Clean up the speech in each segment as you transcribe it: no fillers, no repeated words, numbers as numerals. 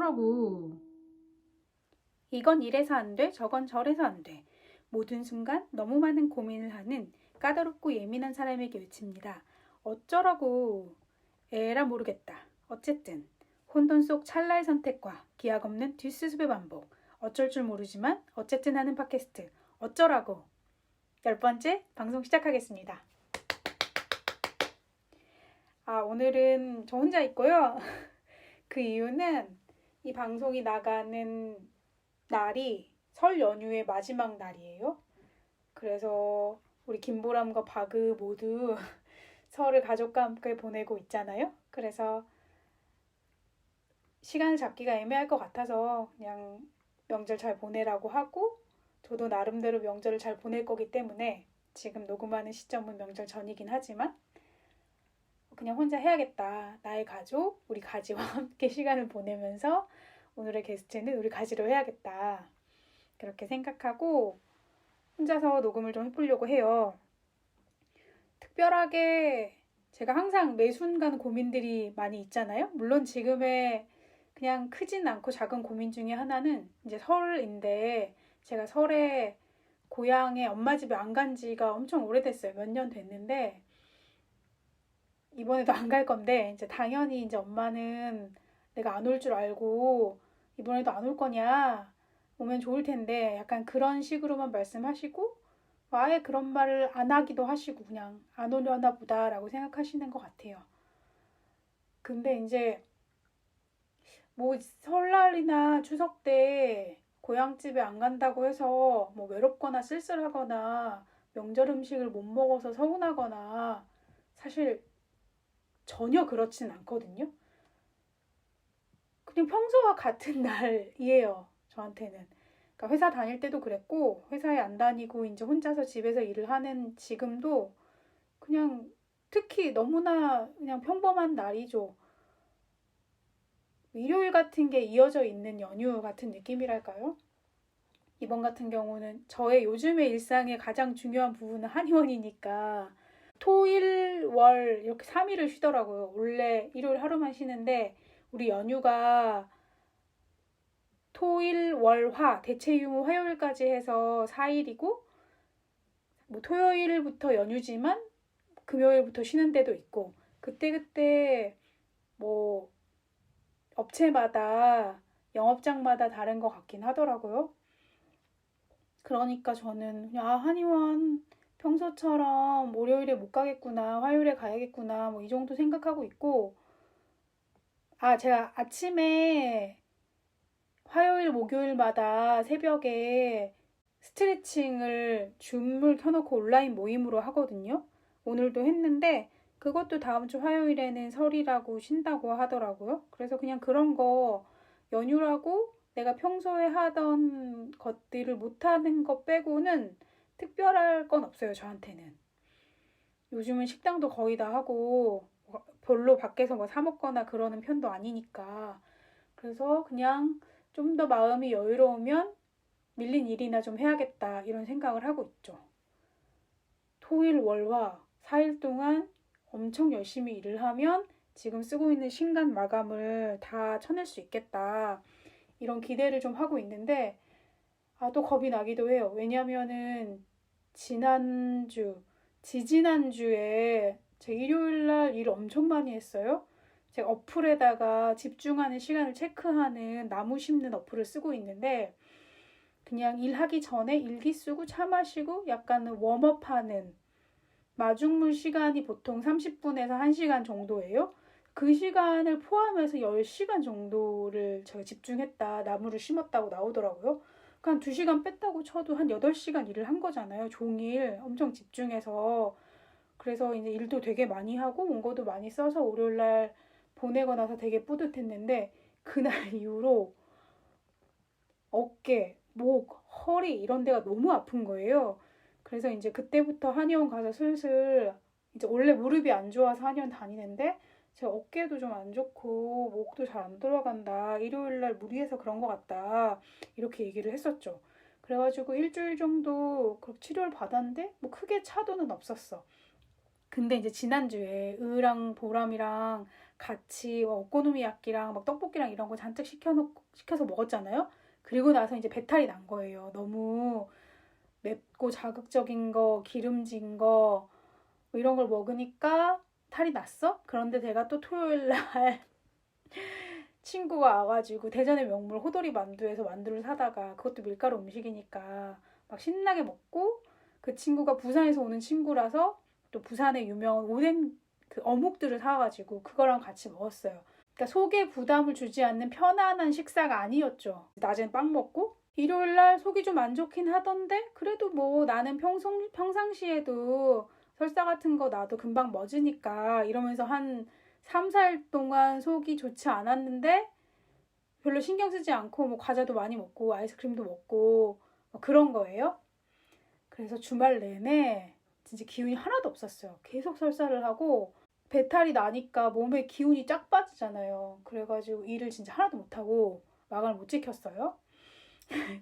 어쩌라고. 이건 이래서 안 돼, 저건 저래서 안 돼. 모든 순간 너무 많은 고민을 하는 까다롭고 예민한 사람에게 외칩니다. 어쩌라고. 에라 모르겠다. 어쨌든 혼돈 속 찰나의 선택과 기약 없는 뒷수습의 반복. 어쩔 줄 모르지만 어쨌든 하는 팟캐스트. 어쩌라고. 10번째 방송 시작하겠습니다. 오늘은 저 혼자 있고요. 그 이유는 이 방송이 나가는 날이 설 연휴의 마지막 날이에요. 그래서 우리 김보람과 바그 모두 설을 가족과 함께 보내고 있잖아요. 그래서 시간을 잡기가 애매할 것 같아서 그냥 명절 잘 보내라고 하고, 저도 나름대로 명절을 잘 보낼 거기 때문에 지금 녹음하는 시점은 명절 전이긴 하지만 그냥 혼자 해야겠다. 나의 가족, 우리 가지와 함께 시간을 보내면서 오늘의 게스트는 우리 가지로 해야겠다. 그렇게 생각하고 혼자서 녹음을 좀 해보려고 해요. 특별하게 제가 항상 매 순간 고민들이 많이 있잖아요. 물론 지금의 그냥 크진 않고 작은 고민 중에 하나는 이제 설인데, 제가 설에 고향에 엄마 집에 안 간 지가 엄청 오래됐어요. 몇 년 됐는데 이번에도 안 갈 건데, 이제 당연히 이제 엄마는 내가 안 올 줄 알고 이번에도 안 올 거냐, 오면 좋을 텐데 약간 그런 식으로만 말씀하시고 아예 그런 말을 안 하기도 하시고 그냥 안 오려나 보다라고 생각하시는 것 같아요. 근데 이제 뭐 설날이나 추석 때 고향집에 안 간다고 해서 뭐 외롭거나 쓸쓸하거나 명절 음식을 못 먹어서 서운하거나 사실 전혀 그렇진 않거든요. 그냥 평소와 같은 날이에요, 저한테는. 그러니까 회사 다닐 때도 그랬고, 회사에 안 다니고 이제 혼자서 집에서 일을 하는 지금도 그냥 특히 너무나 그냥 평범한 날이죠. 일요일 같은 게 이어져 있는 연휴 같은 느낌이랄까요? 이번 같은 경우는 저의 요즘의 일상의 가장 중요한 부분은 한의원이니까 토일, 월 이렇게 3일을 쉬더라고요. 원래 일요일 하루만 쉬는데 우리 연휴가 토일, 월, 화, 대체 유무 화요일까지 해서 4일이고, 뭐 토요일부터 연휴지만 금요일부터 쉬는 데도 있고, 그때그때 뭐 업체마다 영업장마다 다른 것 같긴 하더라고요. 그러니까 저는 그냥 한의원 평소처럼 월요일에 못 가겠구나, 화요일에 가야겠구나, 뭐 이 정도 생각하고 있고, 제가 아침에 화요일, 목요일마다 새벽에 스트레칭을 줌을 켜놓고 온라인 모임으로 하거든요. 오늘도 했는데 그것도 다음 주 화요일에는 설이라고 쉰다고 하더라고요. 그래서 그냥 그런 거 연휴라고 내가 평소에 하던 것들을 못하는 것 빼고는 특별할 건 없어요, 저한테는. 요즘은 식당도 거의 다 하고 별로 밖에서 뭐 사 먹거나 그러는 편도 아니니까. 그래서 그냥 좀 더 마음이 여유로우면 밀린 일이나 좀 해야겠다 이런 생각을 하고 있죠. 토일 월화 4일 동안 엄청 열심히 일을 하면 지금 쓰고 있는 신간 마감을 다 쳐낼 수 있겠다 이런 기대를 좀 하고 있는데, 또 겁이 나기도 해요. 왜냐면은 지지난주에 제가 일요일날 일 엄청 많이 했어요. 제가 어플에다가 집중하는 시간을 체크하는 나무 심는 어플을 쓰고 있는데, 그냥 일하기 전에 일기 쓰고 차 마시고 약간 웜업하는 마중물 시간이 보통 30분에서 1시간 정도예요. 그 시간을 포함해서 10시간 정도를 제가 집중했다, 나무를 심었다고 나오더라고요. 한 2시간 뺐다고 쳐도 한 8시간 일을 한 거잖아요. 종일 엄청 집중해서. 그래서 이제 일도 되게 많이 하고 원고도 많이 써서 월요일날 보내고 나서 되게 뿌듯했는데, 그날 이후로 어깨, 목, 허리 이런 데가 너무 아픈 거예요. 그래서 이제 그때부터 한의원 가서 슬슬, 이제 원래 무릎이 안 좋아서 한의원 다니는데 제 어깨도 좀 안 좋고 목도 잘 안 돌아간다, 일요일날 무리해서 그런 것 같다 이렇게 얘기를 했었죠. 그래가지고 일주일 정도 그렇게 치료를 받았는데 뭐 크게 차도는 없었어. 근데 이제 지난주에 으랑 보람이랑 같이 오코노미야끼랑 막 떡볶이랑 이런 거 잔뜩 시켜서 먹었잖아요. 그리고 나서 이제 배탈이 난 거예요. 너무 맵고 자극적인 거, 기름진 거, 뭐 이런 걸 먹으니까 탈이 났어? 그런데 제가 또 토요일 날 친구가 와가지고 대전의 명물 호돌이 만두에서 만두를 사다가, 그것도 밀가루 음식이니까 막 신나게 먹고, 그 친구가 부산에서 오는 친구라서 또 부산의 유명한 오뎅 그 어묵들을 사가지고 그거랑 같이 먹었어요. 그러니까 속에 부담을 주지 않는 편안한 식사가 아니었죠. 낮엔 빵 먹고 일요일 날 속이 좀 안 좋긴 하던데, 그래도 뭐 나는 평상시에도 설사 같은 거 나도 금방 멎으니까 이러면서 한 3, 4일 동안 속이 좋지 않았는데, 별로 신경 쓰지 않고 뭐 과자도 많이 먹고 아이스크림도 먹고 뭐 그런 거예요. 그래서 주말 내내 진짜 기운이 하나도 없었어요. 계속 설사를 하고 배탈이 나니까 몸에 기운이 쫙 빠지잖아요. 그래가지고 일을 진짜 하나도 못하고 마감을 못 지켰어요.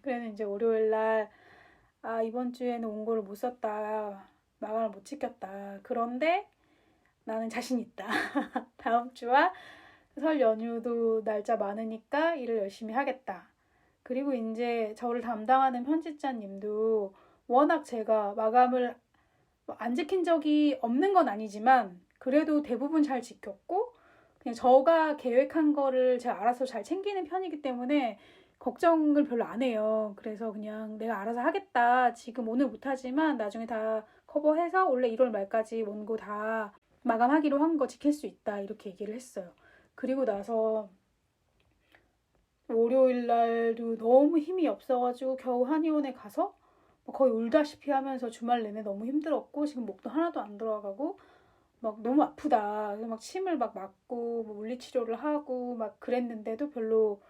그래서 이제 월요일 날 이번 주에는 원고를 못 썼다. 마감을 못 지켰다. 그런데 나는 자신 있다. 다음 주와 설 연휴도 날짜 많으니까 일을 열심히 하겠다. 그리고 이제 저를 담당하는 편집자님도 워낙 제가 마감을 안 지킨 적이 없는 건 아니지만 그래도 대부분 잘 지켰고, 그냥 저가 계획한 거를 제가 알아서 잘 챙기는 편이기 때문에 걱정을 별로 안 해요. 그래서 그냥 내가 알아서 하겠다. 지금 오늘 못하지만 나중에 다 커버해서 원래 1월 말까지 원고 다 마감하기로 한 거 지킬 수 있다. 이렇게 얘기를 했어요. 그리고 나서 월요일 날도 너무 힘이 없어가지고 겨우 한의원에 가서 거의 울다시피 하면서 주말 내내 너무 힘들었고, 지금 목도 하나도 안 돌아가고 막 너무 아프다. 그래서 막 침을 막 맞고 뭐 물리치료를 하고 막 그랬는데도 별로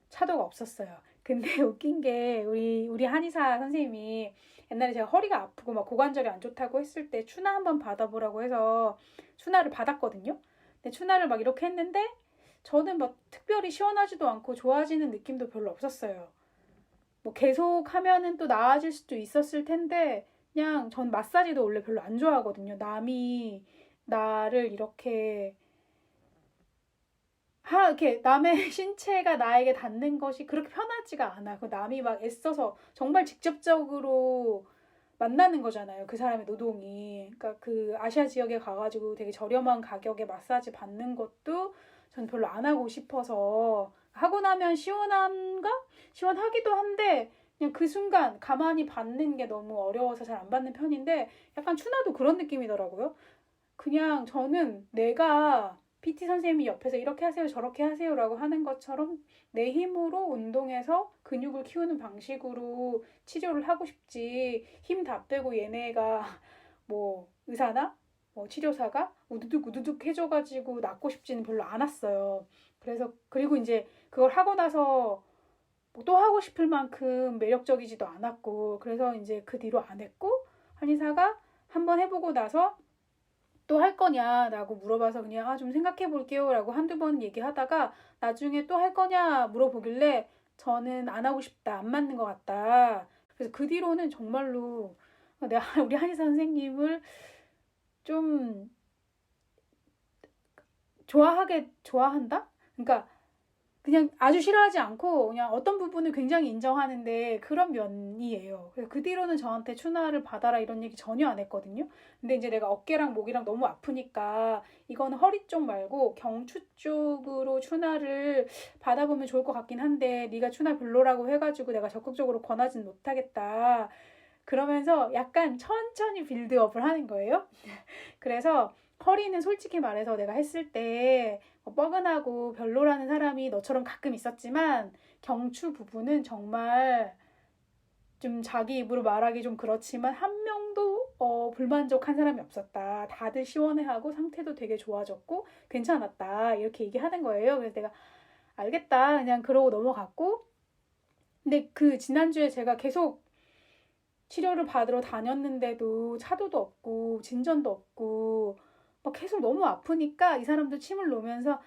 차도가 없었어요. 근데 웃긴 게 우리 한의사 선생님이 옛날에 제가 허리가 아프고 막 고관절이 안 좋다고 했을 때 추나 한번 받아보라고 해서 추나를 받았거든요. 근데 추나를 막 이렇게 했는데 저는 막 특별히 시원하지도 않고 좋아지는 느낌도 별로 없었어요. 뭐 계속 하면은 또 나아질 수도 있었을 텐데, 그냥 전 마사지도 원래 별로 안 좋아하거든요. 남이 나를 이렇게 남의 신체가 나에게 닿는 것이 그렇게 편하지가 않아. 그 남이 막 애써서 정말 직접적으로 만나는 거잖아요. 그 사람의 노동이. 그러니까 그 아시아 지역에 가가지고 되게 저렴한 가격에 마사지 받는 것도 전 별로 안 하고 싶어서, 하고 나면 시원한가? 시원하기도 한데 그냥 그 순간 가만히 받는 게 너무 어려워서 잘 안 받는 편인데, 약간 추나도 그런 느낌이더라고요. 그냥 저는 내가 PT 선생님이 옆에서 이렇게 하세요, 저렇게 하세요라고 하는 것처럼 내 힘으로 운동해서 근육을 키우는 방식으로 치료를 하고 싶지, 힘 다 빼고 얘네가 뭐 의사나 뭐 치료사가 우두둑 우두둑 해줘가지고 낫고 싶지는 별로 않았어요. 그래서 그리고 이제 그걸 하고 나서 뭐또 하고 싶을 만큼 매력적이지도 않았고, 그래서 이제 그 뒤로 안 했고, 한의사가 한번 해보고 나서 또 할 거냐라고 물어봐서 그냥 좀 생각해 볼게요 라고 한두 번 얘기하다가 나중에 또 할 거냐 물어보길래 저는 안 하고 싶다, 안 맞는 것 같다. 그래서 그 뒤로는 정말로 내가 우리 한의사 선생님을 좀 좋아한다? 그러니까 그냥 아주 싫어하지 않고 그냥 어떤 부분을 굉장히 인정하는데 그런 면이에요. 그래서 그 뒤로는 저한테 추나를 받아라 이런 얘기 전혀 안 했거든요. 근데 이제 내가 어깨랑 목이랑 너무 아프니까 이거는 허리 쪽 말고 경추 쪽으로 추나를 받아보면 좋을 것 같긴 한데 네가 추나 별로라고 해가지고 내가 적극적으로 권하진 못하겠다. 그러면서 약간 천천히 빌드업을 하는 거예요. 그래서 허리는 솔직히 말해서 내가 했을 때 뻐근하고 별로라는 사람이 너처럼 가끔 있었지만, 경추 부분은 정말 좀 자기 입으로 말하기 좀 그렇지만 한 명도 불만족한 사람이 없었다. 다들 시원해하고 상태도 되게 좋아졌고 괜찮았다. 이렇게 얘기하는 거예요. 그래서 내가 알겠다 그냥 그러고 넘어갔고, 근데 그 지난주에 제가 계속 치료를 받으러 다녔는데도 차도도 없고 진전도 없고 막 계속 너무 아프니까 이 사람도 침을 놓으면서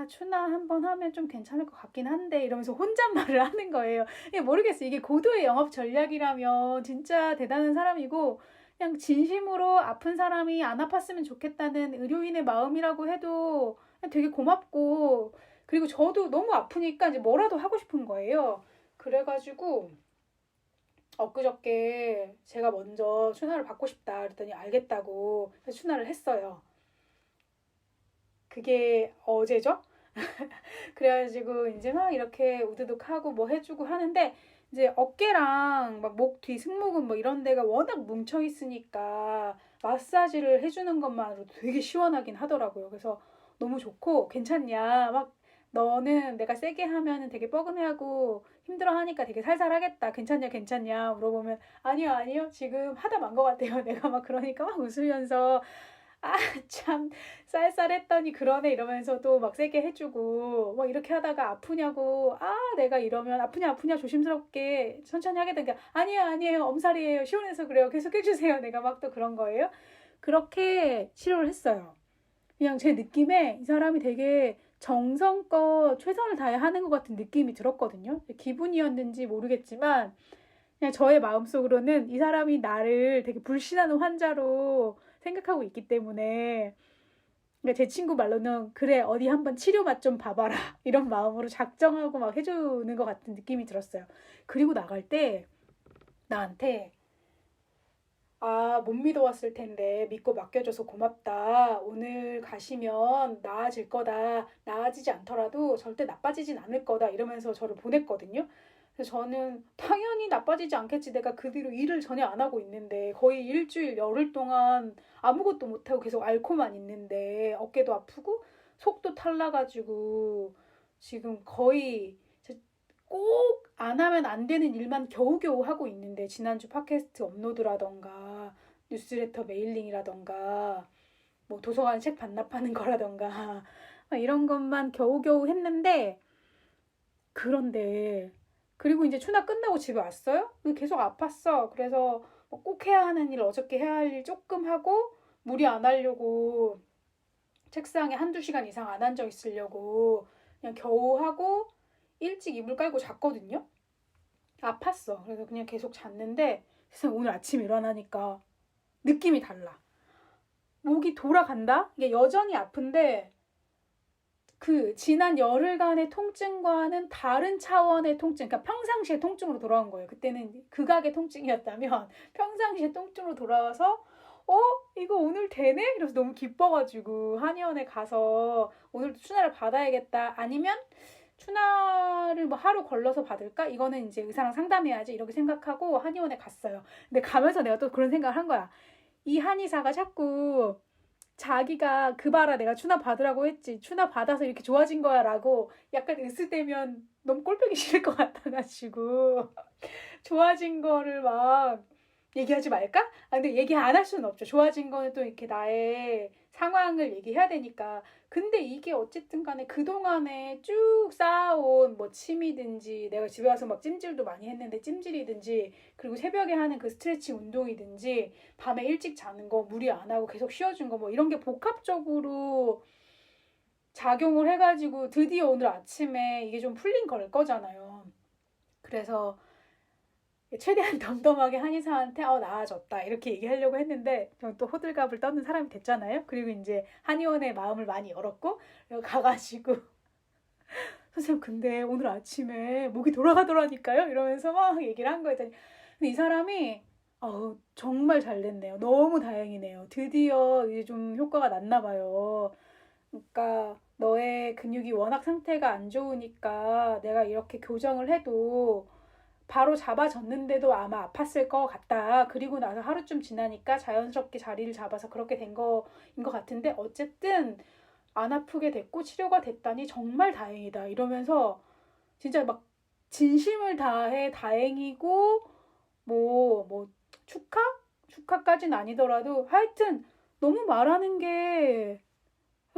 추나 한번 하면 좀 괜찮을 것 같긴 한데 이러면서 혼잣말을 하는 거예요. 모르겠어요. 이게 고도의 영업 전략이라면 진짜 대단한 사람이고, 그냥 진심으로 아픈 사람이 안 아팠으면 좋겠다는 의료인의 마음이라고 해도 되게 고맙고, 그리고 저도 너무 아프니까 이제 뭐라도 하고 싶은 거예요. 그래가지고 엊그저께 제가 먼저 추나를 받고 싶다 그랬더니 알겠다고 해서 추나를 했어요. 그게 어제죠? 그래가지고 이제 막 이렇게 우드둑 하고 뭐 해주고 하는데, 이제 어깨랑 막 목 뒤 승모근 뭐 이런 데가 워낙 뭉쳐 있으니까 마사지를 해주는 것만으로도 되게 시원하긴 하더라고요. 그래서 너무 좋고, 괜찮냐 막, 너는 내가 세게 하면은 되게 뻐근해하고 힘들어하니까 되게 살살하겠다, 괜찮냐 괜찮냐 물어보면 아니요 아니요 지금 하다 만 것 같아요. 내가 막 그러니까 막 웃으면서 아, 참, 쌀쌀했더니 그러네 이러면서도 막 세게 해주고, 막 이렇게 하다가 아프냐고, 아, 내가 이러면 아프냐, 아프냐 조심스럽게 천천히 하게 되니까, 아니에요, 아니에요, 엄살이에요, 시원해서 그래요, 계속 해주세요. 내가 막 또 그런 거예요. 그렇게 치료를 했어요. 그냥 제 느낌에 이 사람이 되게 정성껏 최선을 다해 하는 것 같은 느낌이 들었거든요. 기분이었는지 모르겠지만, 그냥 저의 마음속으로는 이 사람이 나를 되게 불신하는 환자로 생각하고 있기 때문에, 그러니까 제 친구 말로는 그래 어디 한번 치료 맛 좀 봐봐라 이런 마음으로 작정하고 막 해주는 것 같은 느낌이 들었어요. 그리고 나갈 때 나한테 아, 못 믿어왔을 텐데 믿고 맡겨줘서 고맙다. 오늘 가시면 나아질 거다. 나아지지 않더라도 절대 나빠지진 않을 거다. 이러면서 저를 보냈거든요. 그래서 저는 당연히 나빠지지 않겠지. 내가 그 뒤로 일을 전혀 안 하고 있는데 거의 일주일, 열흘 동안 아무것도 못하고 계속 앓고만 있는데 어깨도 아프고 속도 탈나가지고 지금 거의 꼭 안 하면 안 되는 일만 겨우겨우 하고 있는데, 지난주 팟캐스트 업로드라던가 뉴스레터 메일링이라던가 뭐 도서관 책 반납하는 거라던가 이런 것만 겨우겨우 했는데, 그런데 그리고 이제 추나 끝나고 집에 왔어요? 계속 아팠어. 그래서 뭐꼭 해야 하는 일, 어저께 해야 할 일 조금 하고 무리 안 하려고 책상에 한두 시간 이상 안 앉아 있으려고 그냥 겨우 하고 일찍 이불 깔고 잤거든요. 아팠어. 그래서 그냥 계속 잤는데, 그래서 오늘 아침에 일어나니까 느낌이 달라. 목이 돌아간다? 이게 여전히 아픈데 그 지난 열흘간의 통증과는 다른 차원의 통증, 그러니까 평상시의 통증으로 돌아온 거예요. 그때는 극악의 통증이었다면 평상시의 통증으로 돌아와서 이거 오늘 되네? 이러면서 너무 기뻐가지고 한의원에 가서 오늘도 추나를 받아야겠다. 아니면 추나를 뭐 하루 걸러서 받을까? 이거는 이제 의사랑 상담해야지 이렇게 생각하고 한의원에 갔어요. 근데 가면서 내가 또 그런 생각을 한 거야. 이 한의사가 자꾸 자기가 그 봐라 내가 추나 받으라고 했지, 추나 받아서 이렇게 좋아진 거야 라고 약간 으스대면 너무 꼴보기 싫을 것 같아가지고 좋아진 거를 막 얘기하지 말까? 근데 얘기 안 할 수는 없죠. 좋아진 거는 또 이렇게 나의 상황을 얘기해야 되니까. 근데 이게 어쨌든 간에 그동안에 쭉 쌓아온 뭐 침이든지, 내가 집에 와서 막 찜질도 많이 했는데 찜질이든지, 그리고 새벽에 하는 그 스트레칭 운동이든지, 밤에 일찍 자는 거, 무리 안 하고 계속 쉬어준 거, 뭐 이런 게 복합적으로 작용을 해가지고 드디어 오늘 아침에 이게 좀 풀린 걸 거잖아요. 그래서 최대한 덤덤하게 한의사한테 나아졌다 이렇게 얘기하려고 했는데, 저는 또 호들갑을 떠는 사람이 됐잖아요. 그리고 이제 한의원의 마음을 많이 열었고 가가지고 선생님 근데 오늘 아침에 목이 돌아가더라니까요 이러면서 막 얘기를 한 거예요. 근데 이 사람이 정말 잘 됐네요. 너무 다행이네요. 드디어 이제 좀 효과가 났나 봐요. 그러니까 너의 근육이 워낙 상태가 안 좋으니까 내가 이렇게 교정을 해도 바로 잡아졌는데도 아마 아팠을 것 같다. 그리고 나서 하루쯤 지나니까 자연스럽게 자리를 잡아서 그렇게 된 거인 것 같은데, 어쨌든 안 아프게 됐고 치료가 됐다니 정말 다행이다. 이러면서 진짜 막 진심을 다해 다행이고, 뭐 축하까지는 아니더라도 하여튼 너무 말하는 게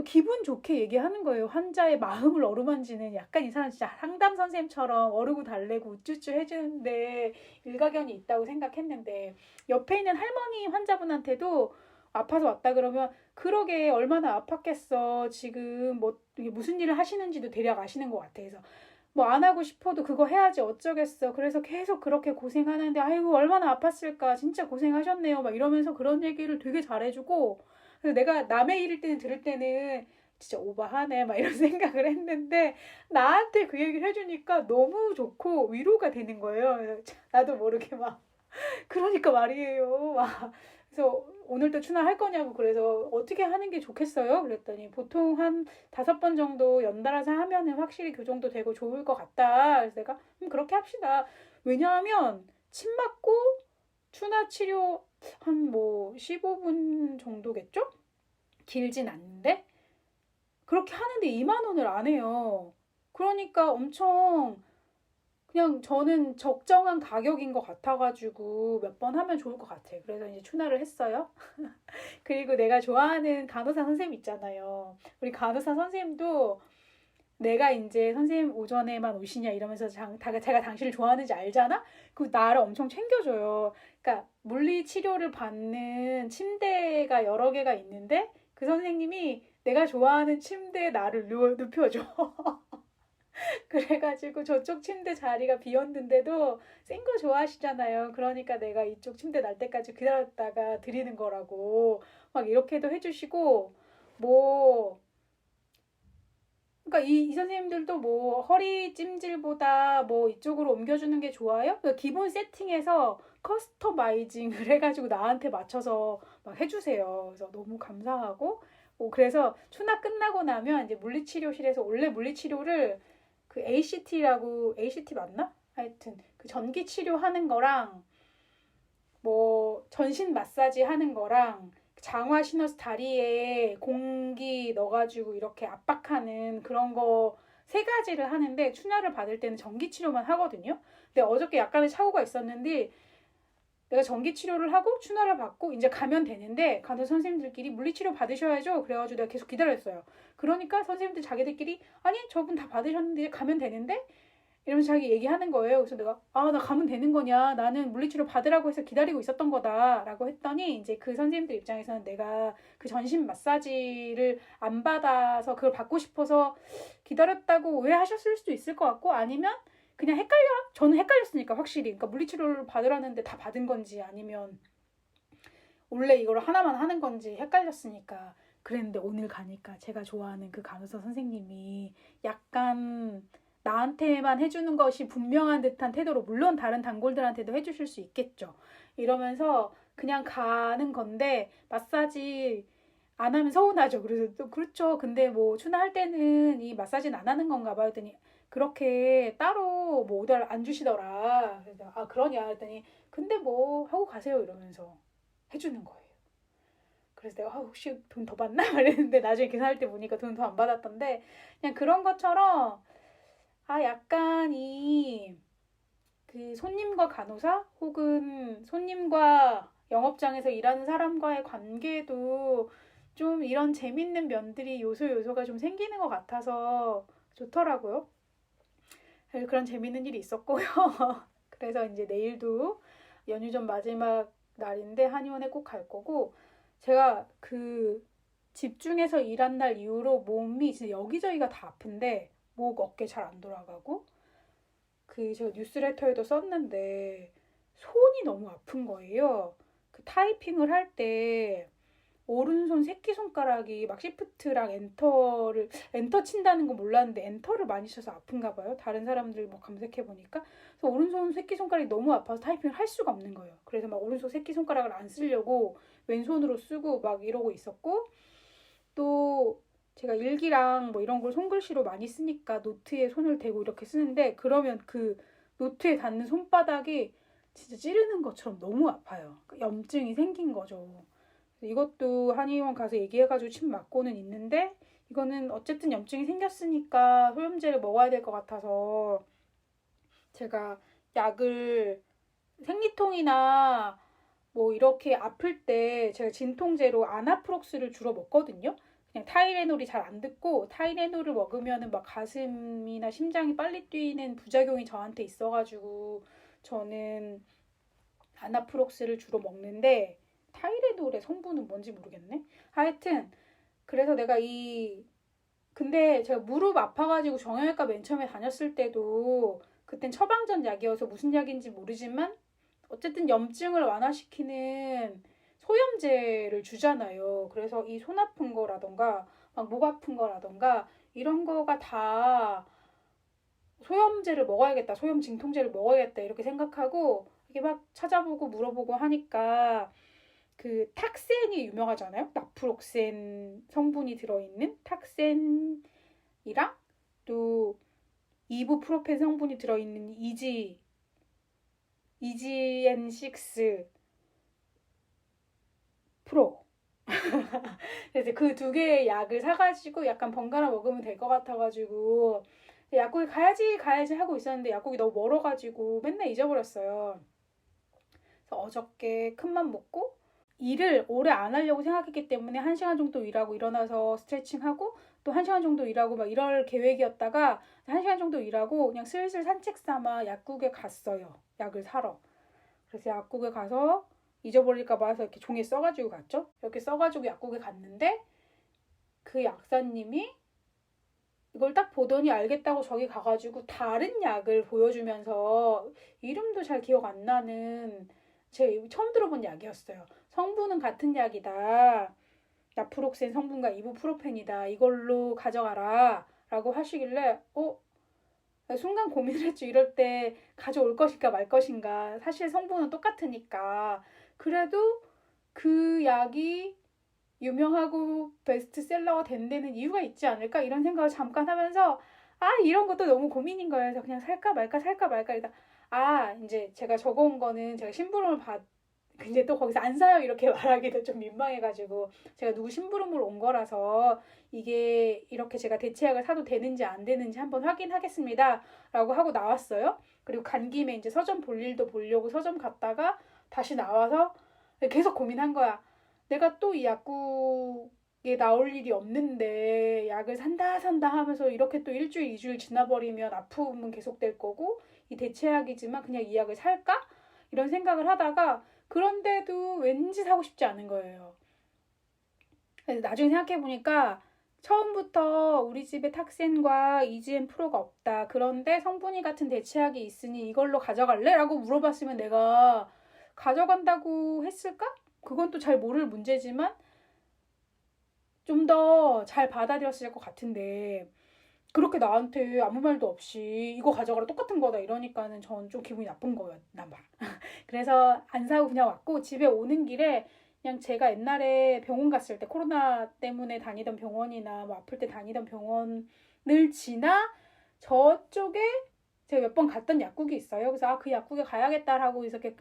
기분 좋게 얘기하는 거예요. 환자의 마음을 어루만지는, 약간 이 사람 진짜 상담 선생님처럼 어르고 달래고 우쭈쭈 해주는데 일가견이 있다고 생각했는데, 옆에 있는 할머니 환자분한테도 아파서 왔다 그러면 그러게 얼마나 아팠겠어. 지금 뭐 무슨 일을 하시는지도 대략 아시는 것 같아. 그래서 뭐 안 하고 싶어도 그거 해야지 어쩌겠어. 그래서 계속 그렇게 고생하는데 아이고 얼마나 아팠을까. 진짜 고생하셨네요. 막 이러면서 그런 얘기를 되게 잘해주고, 그래서 내가 남의 일일 때는 들을 때는 진짜 오버하네 막 이런 생각을 했는데 나한테 그 얘기를 해주니까 너무 좋고 위로가 되는 거예요. 그래서 나도 모르게 막 그러니까 말이에요. 막 그래서 오늘도 추나할 거냐고 그래서 어떻게 하는 게 좋겠어요? 그랬더니 보통 한 5번 정도 연달아서 하면은 확실히 교정도 되고 좋을 것 같다. 그래서 내가 그렇게 합시다. 왜냐하면 침 맞고 추나 치료 한 뭐 15분 정도겠죠? 길진 않는데 그렇게 하는데 2만 원을 안 해요. 그러니까 엄청 그냥 저는 적정한 가격인 것 같아가지고 몇 번 하면 좋을 것 같아요. 그래서 이제 추나를 했어요. 그리고 내가 좋아하는 간호사 선생님 있잖아요. 우리 간호사 선생님도 내가 이제 선생님 오전에만 오시냐 이러면서 제가 당신을 좋아하는지 알잖아? 그 나를 엄청 챙겨줘요. 그러니까 물리 치료를 받는 침대가 여러 개가 있는데 그 선생님이 내가 좋아하는 침대에 나를 눕혀줘. 그래가지고 저쪽 침대 자리가 비었는데도 센 거 좋아하시잖아요. 그러니까 내가 이쪽 침대 날 때까지 기다렸다가 드리는 거라고 막 이렇게도 해주시고 뭐 그러니까 이 선생님들도 뭐 허리 찜질보다 뭐 이쪽으로 옮겨주는 게 좋아요? 그러니까 기본 세팅에서 커스터마이징을 해가지고 나한테 맞춰서 막 해주세요. 그래서 너무 감사하고 뭐 그래서 추나 끝나고 나면 이제 물리치료실에서 원래 물리치료를 그 ACT라고 ACT 맞나? 하여튼 그 전기 치료하는 거랑 뭐 전신 마사지 하는 거랑 장화 신어서 다리에 공기 넣어가지고 이렇게 압박하는 그런 거 세 가지를 하는데 추나를 받을 때는 전기 치료만 하거든요. 근데 어저께 약간의 착오가 있었는데 내가 전기 치료를 하고 추나를 받고 이제 가면 되는데 간호사 선생님들끼리 물리치료 받으셔야죠. 그래가지고 내가 계속 기다렸어요. 그러니까 선생님들 자기들끼리 아니 저분 다 받으셨는데 가면 되는데 이러면서 자기 얘기하는 거예요. 그래서 내가 나 가면 되는 거냐? 나는 물리치료 받으라고 해서 기다리고 있었던 거다라고 했더니 이제 그 선생님들 입장에서는 내가 그 전신 마사지를 안 받아서 그걸 받고 싶어서 기다렸다고 오해하셨을 수도 있을 것 같고 아니면 그냥 저는 헷갈렸으니까 확실히 그러니까 물리치료를 받으라는데 다 받은 건지 아니면 원래 이걸 하나만 하는 건지 헷갈렸으니까 그랬는데 오늘 가니까 제가 좋아하는 그 간호사 선생님이 약간 나한테만 해주는 것이 분명한 듯한 태도로 물론 다른 단골들한테도 해주실 수 있겠죠. 이러면서 그냥 가는 건데 마사지 안 하면 서운하죠. 그래서 또 그렇죠. 근데 뭐 추나할 때는 이 마사지는 안 하는 건가 봐요. 했더니 그렇게 따로 뭐 오더를 안 주시더라. 그래서 그러냐 했더니 근데 뭐 하고 가세요 이러면서 해주는 거예요. 그래서 내가 혹시 돈 더 받나? 말했는데 나중에 계산할 때 보니까 돈 더 안 받았던데 그냥 그런 것처럼 약간 그 손님과 간호사 혹은 손님과 영업장에서 일하는 사람과의 관계도 좀 이런 재밌는 면들이 요소가 좀 생기는 것 같아서 좋더라고요. 그런 재밌는 일이 있었고요. 그래서 이제 내일도 연휴 전 마지막 날인데 한의원에 꼭 갈 거고 제가 그 집중해서 일한 날 이후로 몸이 진짜 여기저기가 다 아픈데 목, 어깨 잘 안 돌아가고 그 제가 뉴스레터에도 썼는데 손이 너무 아픈 거예요. 그 타이핑을 할 때 오른손 새끼손가락이 막 시프트랑 엔터 친다는 거 몰랐는데 엔터를 많이 쳐서 아픈가 봐요. 다른 사람들 뭐 검색해 보니까. 그래서 오른손 새끼손가락이 너무 아파서 타이핑을 할 수가 없는 거예요. 그래서 막 오른손 새끼손가락을 안 쓰려고 왼손으로 쓰고 막 이러고 있었고 또 제가 일기랑 뭐 이런 걸 손글씨로 많이 쓰니까 노트에 손을 대고 이렇게 쓰는데 그러면 그 노트에 닿는 손바닥이 진짜 찌르는 것처럼 너무 아파요. 염증이 생긴 거죠. 이것도 한의원 가서 얘기해가지고 침 맞고는 있는데 이거는 어쨌든 염증이 생겼으니까 소염제를 먹어야 될 것 같아서 제가 약을 생리통이나 뭐 이렇게 아플 때 제가 진통제로 아나프록스를 주로 먹거든요. 그냥 타이레놀이 잘 안 듣고 타이레놀을 먹으면은 막 가슴이나 심장이 빨리 뛰는 부작용이 저한테 있어가지고 저는 아나프록스를 주로 먹는데 타이레놀의 성분은 뭔지 모르겠네. 하여튼 그래서 내가 근데 제가 무릎 아파가지고 정형외과 맨 처음에 다녔을 때도 그땐 처방전 약이어서 무슨 약인지 모르지만 어쨌든 염증을 완화시키는 소염제를 주잖아요. 그래서 이 손 아픈 거라던가 막 목 아픈 거라던가 이런 거가 다 소염제를 먹어야겠다, 소염 진통제를 먹어야겠다 이렇게 생각하고 이렇게 막 찾아보고 물어보고 하니까 그 탁센이 유명하잖아요. 나프록센 성분이 들어있는 탁센이랑 또 이부프로펜 성분이 들어있는 이지엔6 프로. 그래서 그 두 개의 약을 사가지고 약간 번갈아 먹으면 될 것 같아가지고 약국에 가야지 하고 있었는데 약국이 너무 멀어가지고 맨날 잊어버렸어요. 그래서 어저께 큰맘 먹고 일을 오래 안 하려고 생각했기 때문에 1시간 정도 일하고 일어나서 스트레칭하고 또 1시간 정도 일하고 막 이럴 계획이었다가 1시간 정도 일하고 그냥 슬슬 산책 삼아 약국에 갔어요. 약을 사러. 그래서 약국에 가서 잊어버릴까 봐 해서 이렇게 종이에 써가지고 갔죠. 이렇게 써가지고 약국에 갔는데 그 약사님이 이걸 딱 보더니 알겠다고 저기 가가지고 다른 약을 보여주면서 이름도 잘 기억 안 나는 제가 처음 들어본 약이었어요. 성분은 같은 약이다. 나프록센 성분과 이부프로펜이다. 이걸로 가져가라. 라고 하시길래 순간 고민을 했죠. 이럴 때 가져올 것인가 말 것인가. 사실 성분은 똑같으니까. 그래도 그 약이 유명하고 베스트셀러가 된 데는 이유가 있지 않을까 이런 생각을 잠깐 하면서 이런 것도 너무 고민인 거예요. 그래서 그냥 살까 말까 이러다 이제 제가 적어온 거는 제가 심부름을 근데 또 거기서 안 사요 이렇게 말하기도 좀 민망해가지고 제가 누구 심부름으로 온 거라서 이게 이렇게 제가 대체약을 사도 되는지 안 되는지 한번 확인하겠습니다 라고 하고 나왔어요. 그리고 간 김에 이제 서점 볼 일도 보려고 서점 갔다가 다시 나와서 계속 고민한 거야. 내가 또 이 약국에 나올 일이 없는데 약을 산다 하면서 이렇게 또 일주일, 2주일 지나버리면 아픔은 계속될 거고 이 대체약이지만 그냥 이 약을 살까? 이런 생각을 하다가 그런데도 왠지 사고 싶지 않은 거예요. 그래서 나중에 생각해보니까 처음부터 우리 집에 탁센과 이지엔 프로가 없다. 그런데 성분이 같은 대체약이 있으니 이걸로 가져갈래? 라고 물어봤으면 내가 가져간다고 했을까? 그건 또 잘 모를 문제지만 좀 더 잘 받아들였을 것 같은데 그렇게 나한테 아무 말도 없이 이거 가져가라 똑같은 거다 이러니까는 전 좀 기분이 나쁜 거였나 봐. 그래서 안 사고 그냥 왔고 집에 오는 길에 그냥 제가 옛날에 병원 갔을 때 코로나 때문에 다니던 병원이나 뭐 아플 때 다니던 병원을 지나 저쪽에 제가 몇 번 갔던 약국이 있어요. 그래서 그 약국에 가야겠다라고 이렇게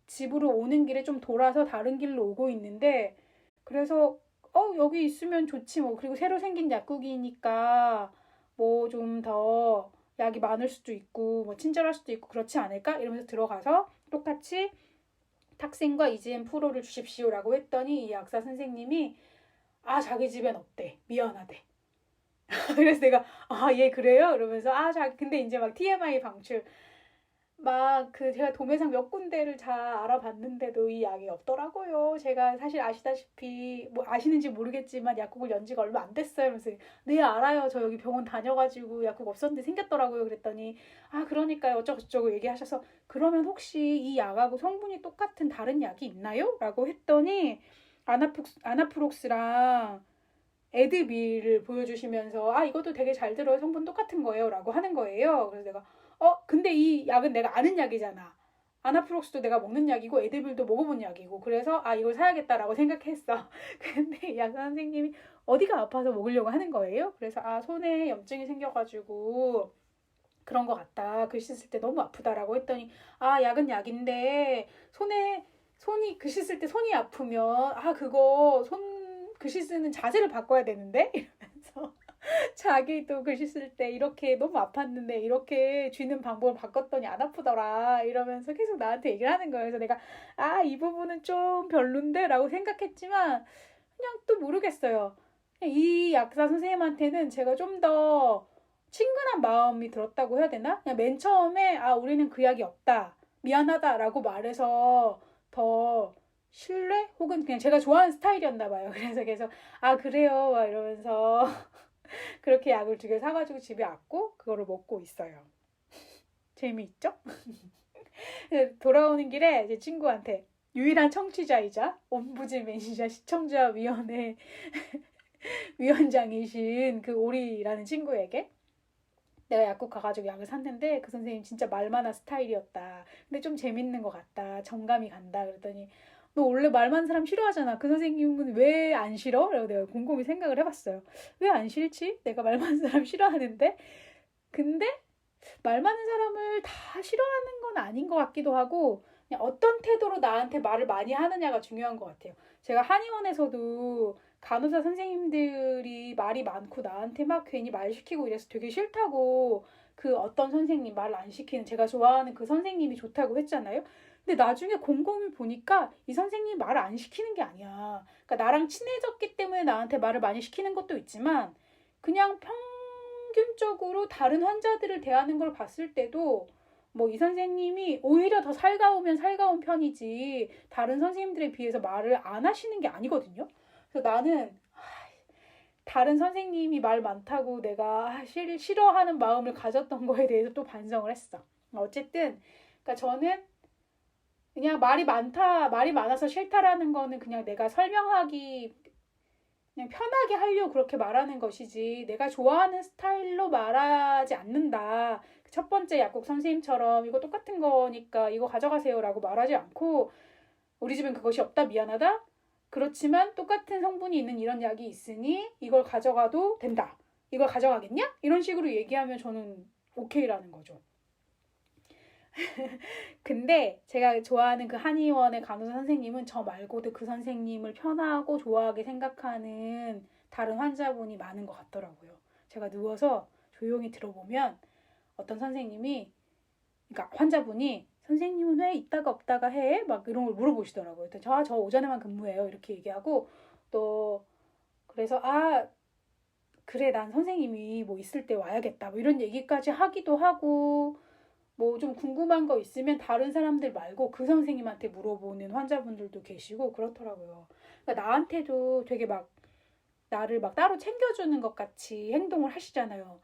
집으로 오는 길에 좀 돌아서 다른 길로 오고 있는데 그래서 여기 있으면 좋지 뭐. 그리고 새로 생긴 약국이니까 뭐 좀 더 약이 많을 수도 있고 뭐 친절할 수도 있고 그렇지 않을까? 이러면서 들어가서 똑같이 탁센과 이지엔 프로를 주십시오라고 했더니 이 약사 선생님이 자기 집엔 없대. 미안하대. 그래서 내가 예 그래요? 이러면서 자기 근데 이제 막 TMI 방출 막 제가 도매상 몇 군데를 다 알아봤는데도 이 약이 없더라고요. 제가 사실 아시다시피 뭐 아시는지 모르겠지만 약국을 연 지가 얼마 안 됐어요. 그래서 네 알아요. 저 여기 병원 다녀가지고 약국 없었는데 생겼더라고요. 그랬더니 그러니까요. 어쩌고저쩌고 얘기하셔서 그러면 혹시 이 약하고 성분이 똑같은 다른 약이 있나요? 라고 했더니 아나프록스랑 에드빌을 보여주시면서 이것도 되게 잘 들어요. 성분 똑같은 거예요. 라고 하는 거예요. 그래서 내가 근데 이 약은 내가 아는 약이잖아. 아나프록스도 내가 먹는 약이고 에드빌도 먹어본 약이고 그래서 이걸 사야겠다라고 생각했어. 근데 약 선생님이 어디가 아파서 먹으려고 하는 거예요. 그래서 손에 염증이 생겨가지고 그런 것 같다. 글씨 쓸 때 너무 아프다라고 했더니 약은 약인데 손이 글씨 쓸 때 손이 아프면 그거 글씨 쓰는 자세를 바꿔야 되는데 이러면서 자기도 글씨 쓸 때 이렇게 너무 아팠는데 이렇게 쥐는 방법을 바꿨더니 안 아프더라 이러면서 계속 나한테 얘기를 하는 거예요. 그래서 내가 이 부분은 좀 별론데 라고 생각했지만 그냥 또 모르겠어요. 이 약사 선생님한테는 제가 좀 더 친근한 마음이 들었다고 해야 되나? 그냥 맨 처음에 우리는 그 약이 없다 미안하다 라고 말해서 더 신뢰? 혹은 그냥 제가 좋아하는 스타일이었나 봐요. 그래서 계속 그래요 막 이러면서 그렇게 약을 2개 사가지고 집에 왔고 그거를 먹고 있어요. 재미있죠? 돌아오는 길에 제 친구한테 유일한 청취자이자 옴부즈맨이자 시청자위원회 위원장이신 그 오리라는 친구에게 내가 약국 가가지고 약을 샀는데 그 선생님 진짜 말 많은 스타일이었다. 근데 좀 재밌는 것 같다. 정감이 간다. 그랬더니 너 원래 말 많은 사람 싫어하잖아. 그 선생님은 왜 안 싫어? 라고 내가 곰곰이 생각을 해봤어요. 왜 안 싫지? 내가 말 많은 사람 싫어하는데. 근데 말 많은 사람을 다 싫어하는 건 아닌 것 같기도 하고 그냥 어떤 태도로 나한테 말을 많이 하느냐가 중요한 것 같아요. 제가 한의원에서도 간호사 선생님들이 말이 많고 나한테 막 괜히 말 시키고 이래서 되게 싫다고 그 어떤 선생님 말 안 시키는 제가 좋아하는 그 선생님이 좋다고 했잖아요. 근데 나중에 곰곰이 보니까 이 선생님이 말을 안 시키는 게 아니야. 그러니까 나랑 친해졌기 때문에 나한테 말을 많이 시키는 것도 있지만 그냥 평균적으로 다른 환자들을 대하는 걸 봤을 때도 뭐 이 선생님이 오히려 더 살가우면 살가운 편이지 다른 선생님들에 비해서 말을 안 하시는 게 아니거든요. 그래서 나는 다른 선생님이 말 많다고 내가 싫어하는 마음을 가졌던 거에 대해서 또 반성을 했어. 어쨌든 그러니까 저는 그냥 말이 많아서 싫다라는 거는 그냥 내가 설명하기 그냥 편하게 하려고 그렇게 말하는 것이지 내가 좋아하는 스타일로 말하지 않는다. 첫 번째 약국 선생님처럼 이거 똑같은 거니까 이거 가져가세요라고 말하지 않고 우리 집엔 그것이 없다 미안하다. 그렇지만 똑같은 성분이 있는 이런 약이 있으니 이걸 가져가도 된다. 이걸 가져가겠냐? 이런 식으로 얘기하면 저는 오케이라는 거죠. 근데 제가 좋아하는 그 한의원의 간호사 선생님은 저 말고도 그 선생님을 편하고 좋아하게 생각하는 다른 환자분이 많은 것 같더라고요. 제가 누워서 조용히 들어보면 어떤 선생님이 그러니까 환자분이 선생님은 왜 있다가 없다가 해? 막 이런 걸 물어보시더라고요. 저 오전에만 근무해요. 이렇게 얘기하고 또 그래서 그래 난 선생님이 뭐 있을 때 와야겠다. 뭐 이런 얘기까지 하기도 하고 뭐 좀 궁금한 거 있으면 다른 사람들 말고 그 선생님한테 물어보는 환자분들도 계시고 그렇더라고요. 그러니까 나한테도 되게 막 나를 막 따로 챙겨주는 것 같이 행동을 하시잖아요.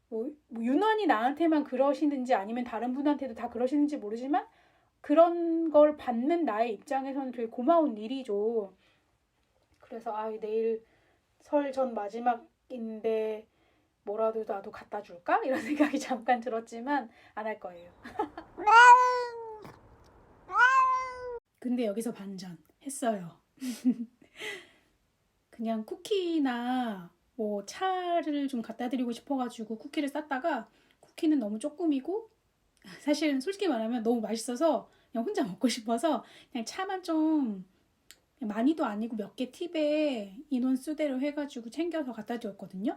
뭐 유난히 나한테만 그러시는지 아니면 다른 분한테도 다 그러시는지 모르지만 그런 걸 받는 나의 입장에서는 되게 고마운 일이죠. 그래서 내일 설 전 마지막인데 뭐라도 나도 갖다 줄까? 이런 생각이 잠깐 들었지만 안 할 거예요. 근데 여기서 반전 했어요. 그냥 쿠키나 뭐 차를 좀 갖다 드리고 싶어가지고 쿠키를 쌌다가 쿠키는 너무 조금이고 사실은 솔직히 말하면 너무 맛있어서 그냥 혼자 먹고 싶어서 그냥 차만 좀 많이도 아니고 몇 개 팁에 인원 수대로 해가지고 챙겨서 갖다 드렸거든요.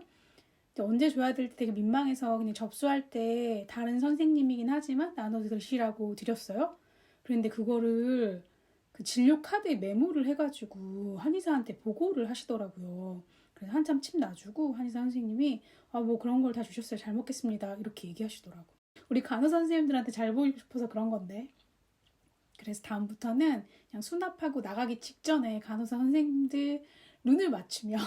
근데 언제 줘야 될지 되게 민망해서 그냥 접수할 때 다른 선생님이긴 하지만 나눠 드시라고 드렸어요. 그런데 그거를 그 진료 카드에 메모를 해가지고 한의사한테 보고를 하시더라고요. 그래서 한참 침 놔주고 한의사 선생님이 뭐 그런 걸 다 주셨어요. 잘 먹겠습니다. 이렇게 얘기하시더라고. 우리 간호사 선생님들한테 잘 보이고 싶어서 그런 건데. 그래서 다음부터는 그냥 수납하고 나가기 직전에 간호사 선생님들 눈을 맞추며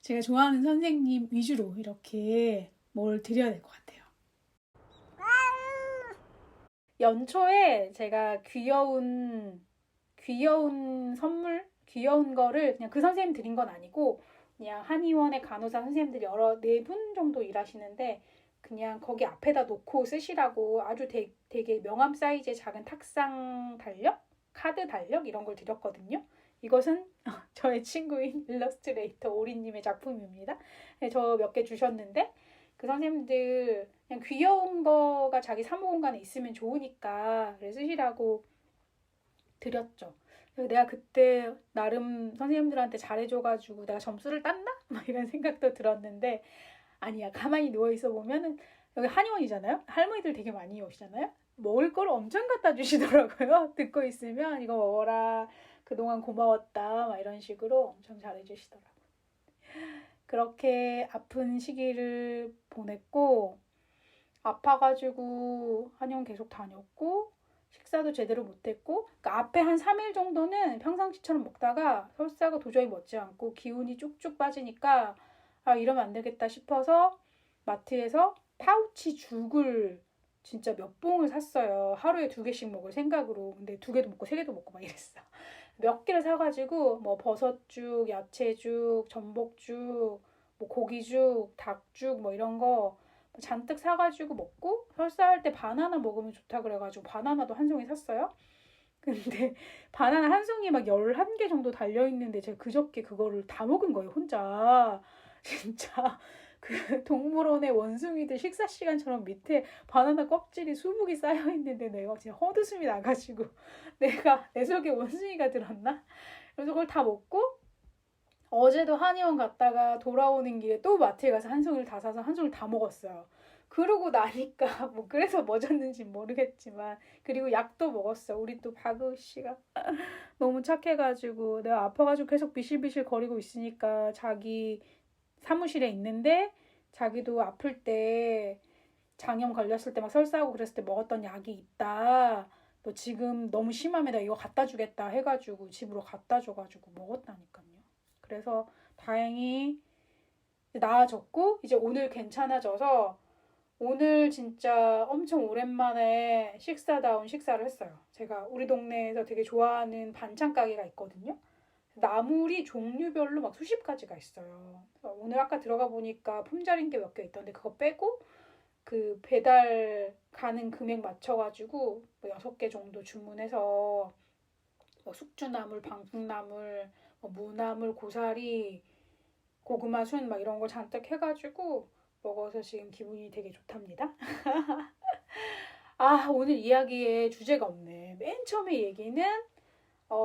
제가 좋아하는 선생님 위주로 이렇게 뭘 드려야 될 것 같아요. 연초에 제가 귀여운 선물, 귀여운 거를 그냥 그 선생님 드린 건 아니고 그냥 한의원의 간호사 선생님들이 네 분 정도 일하시는데 그냥 거기 앞에다 놓고 쓰시라고 아주 되게 명함 사이즈의 작은 탁상 달력, 카드 달력 이런 걸 드렸거든요. 이것은 저의 친구인 일러스트레이터 오리님의 작품입니다. 네, 저 몇 개 주셨는데 그 선생님들 그냥 귀여운 거가 자기 사무공간에 있으면 좋으니까 쓰시라고 드렸죠. 내가 그때 나름 선생님들한테 잘해줘가지고 내가 점수를 땄나? 막 이런 생각도 들었는데 아니야. 가만히 누워있어 보면은 여기 한의원이잖아요. 할머니들 되게 많이 오시잖아요. 먹을 걸 엄청 갖다 주시더라고요. 듣고 있으면 이거 먹어라. 그동안 고마웠다. 막 이런 식으로 엄청 잘해주시더라고요. 그렇게 아픈 시기를 보냈고 아파가지고 한의원 계속 다녔고 식사도 제대로 못했고 그러니까 앞에 한 3일 정도는 평상시처럼 먹다가 설사가 도저히 먹지 않고 기운이 쭉쭉 빠지니까 이러면 안 되겠다 싶어서 마트에서 파우치 죽을 진짜 몇 봉을 샀어요. 하루에 2개씩 먹을 생각으로. 근데 2개도 먹고 3개도 먹고 막 이랬어. 몇 개를 사가지고 뭐 버섯죽, 야채죽, 전복죽, 뭐 고기죽, 닭죽 뭐 이런 거 잔뜩 사가지고 먹고 설사할 때 바나나 먹으면 좋다 그래가지고 바나나도 한 송이 샀어요. 근데 바나나 한 송이 막 11개 정도 달려있는데 제가 그저께 그거를 다 먹은 거예요, 혼자. 진짜 그 동물원의 원숭이들 식사 시간처럼 밑에 바나나 껍질이 수북이 쌓여있는데 내가 진짜 헛웃음이 나가지고 내가 내 속에 원숭이가 들었나? 그래서 그걸 다 먹고 어제도 한의원 갔다가 돌아오는 길에 또 마트에 가서 한 송이를 다 사서 한 송이를 다 먹었어요. 그러고 나니까 뭐 그래서 뭐졌는지 모르겠지만 그리고 약도 먹었어. 우리 또 박우 씨가 너무 착해가지고 내가 아파가지고 계속 비실비실 거리고 있으니까 자기 사무실에 있는데 자기도 아플 때 장염 걸렸을 때 막 설사하고 그랬을 때 먹었던 약이 있다. 너 지금 너무 심하면 내가 이거 갖다 주겠다 해가지고 집으로 갖다 줘가지고 먹었다니까요. 그래서 다행히 나아졌고 이제 오늘 괜찮아져서 오늘 진짜 엄청 오랜만에 식사다운 식사를 했어요. 제가 우리 동네에서 되게 좋아하는 반찬 가게가 있거든요. 나물이 종류별로 막 수십 가지가 있어요. 오늘 아까 들어가 보니까 품절인 게 몇 개 있던데 그거 빼고 그 배달 가는 금액 맞춰가지고 뭐 6개 정도 주문해서 뭐 숙주나물, 방풍나물, 뭐 무나물, 고사리, 고구마 순 막 이런 거 잔뜩 해가지고 먹어서 지금 기분이 되게 좋답니다. 아, 오늘 이야기에 주제가 없네. 맨 처음에 얘기는